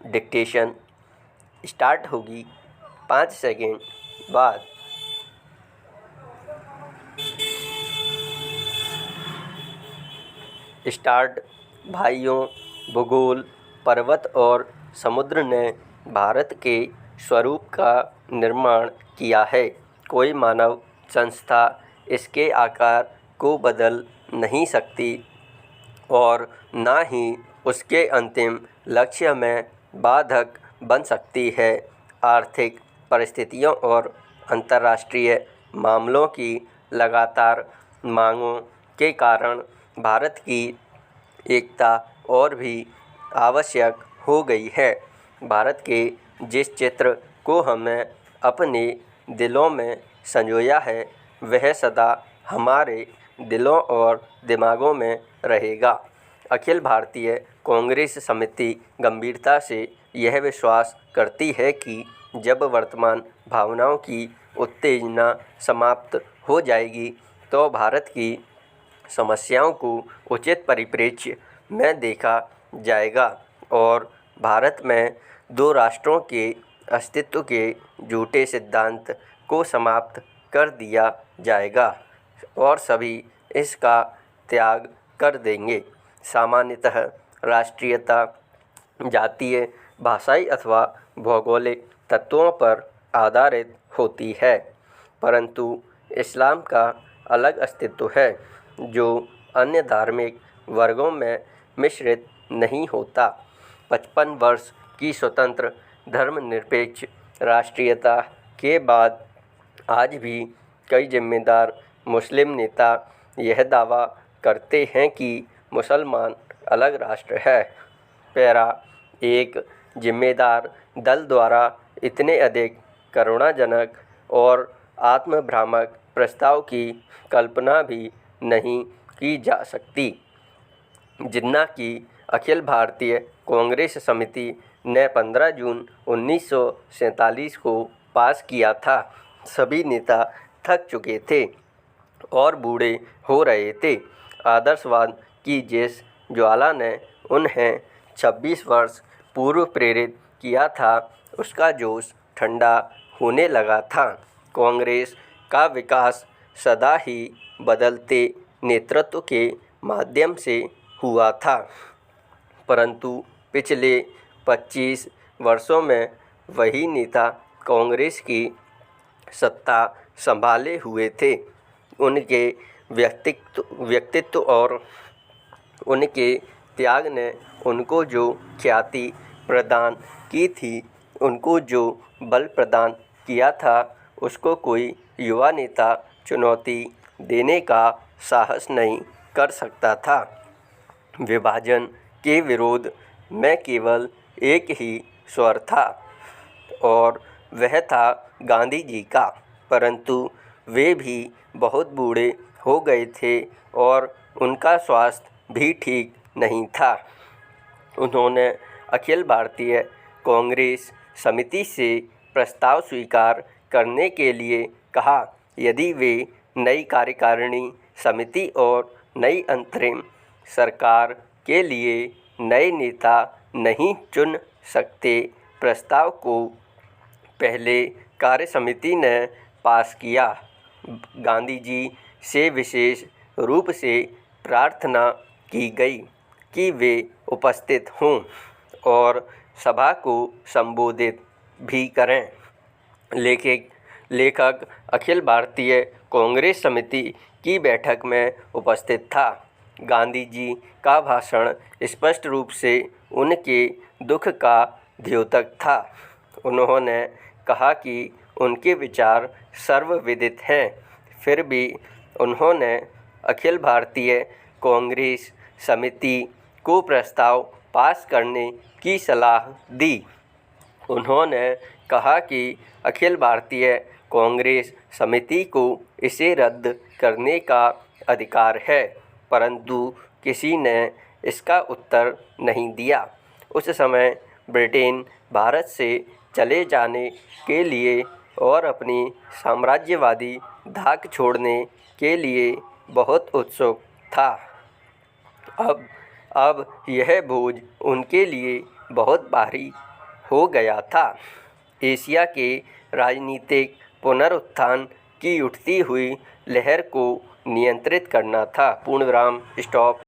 Dictation start होगी 5 second बाद। Start. भाइयों, भूगोल, पर्वत और समुद्र ने भारत के स्वरूप का निर्माण किया है। कोई मानव संस्था इसके आकार को बदल नहीं सकती और न ही उसके अंतिम लक्ष्य में बाधक बन सकती है। आर्थिक परिस्थितियों और अंतर्राष्ट्रीय मामलों की लगातार मांगों के कारण भारत की एकता और भी आवश्यक हो गई है। भारत के जिस चित्र को हमने अपने दिलों में संजोया है, वह सदा हमारे दिलों और दिमागों में रहेगा। अखिल भारतीय कांग्रेस समिति गंभीरता से यह विश्वास करती है कि जब वर्तमान भावनाओं की उत्तेजना समाप्त हो जाएगी, तो भारत की समस्याओं को उचित परिप्रेक्ष्य में देखा जाएगा और भारत में दो राष्ट्रों के अस्तित्व के झूठे सिद्धांत को समाप्त कर दिया जाएगा और सभी इसका त्याग कर देंगे। सामान्यतः राष्ट्रीयता जातीय, भाषाई अथवा भौगोलिक तत्वों पर आधारित होती है, परंतु इस्लाम का अलग अस्तित्व है जो अन्य धार्मिक वर्गों में मिश्रित नहीं होता। 55 वर्ष की स्वतंत्र धर्मनिरपेक्ष राष्ट्रीयता के बाद आज भी कई जिम्मेदार मुस्लिम नेता यह दावा करते हैं कि मुसलमान अलग राष्ट्र है। पैरा एक जिम्मेदार दल द्वारा इतने अधिक करुणाजनक और आत्मभ्रामक प्रस्ताव की कल्पना भी नहीं की जा सकती, जितना कि अखिल भारतीय कांग्रेस समिति ने 15 जून 1947 को पास किया था। सभी नेता थक चुके थे और बूढ़े हो रहे थे। आदर्शवाद की जिस ज्वाला ने उन्हें 26 वर्ष पूर्व प्रेरित किया था, उसका जोश ठंडा होने लगा था। कांग्रेस का विकास सदा ही बदलते नेतृत्व के माध्यम से हुआ था, परंतु पिछले 25 वर्षों में वही नेता कांग्रेस की सत्ता संभाले हुए थे। उनके व्यक्तित्व और उनके त्याग ने उनको जो ख्याति प्रदान की थी, उनको जो बल प्रदान किया था, उसको कोई युवा नेता चुनौती देने का साहस नहीं कर सकता था। विभाजन के विरोध में केवल एक ही स्वर था और वह था गांधी जी का, परंतु वे भी बहुत बूढ़े हो गए थे और उनका स्वास्थ्य भी ठीक नहीं था। उन्होंने अखिल भारतीय कांग्रेस समिति से प्रस्ताव स्वीकार करने के लिए कहा। यदि वे नई कार्यकारिणी समिति और नई अंतरिम सरकार के लिए नए नेता नहीं चुन सकते, प्रस्ताव को पहले कार्य समिति ने पास किया। गांधी जी से विशेष रूप से प्रार्थना की गई कि वे उपस्थित हों और सभा को संबोधित भी करें। लेखक अखिल भारतीय कांग्रेस समिति की बैठक में उपस्थित था। गांधी जी का भाषण स्पष्ट रूप से उनके दुख का द्योतक था। उन्होंने कहा कि उनके विचार सर्वविदित हैं, फिर भी उन्होंने अखिल भारतीय कांग्रेस समिति को प्रस्ताव पास करने की सलाह दी। उन्होंने कहा कि अखिल भारतीय कांग्रेस समिति को इसे रद्द करने का अधिकार है, परंतु किसी ने इसका उत्तर नहीं दिया। उस समय ब्रिटेन भारत से चले जाने के लिए और अपनी साम्राज्यवादी धाक छोड़ने के लिए बहुत उत्सुक था। अब यह बोझ उनके लिए बहुत भारी हो गया था। एशिया के राजनीतिक पुनरुत्थान की उठती हुई लहर को नियंत्रित करना था। पूर्णविराम, स्टॉप।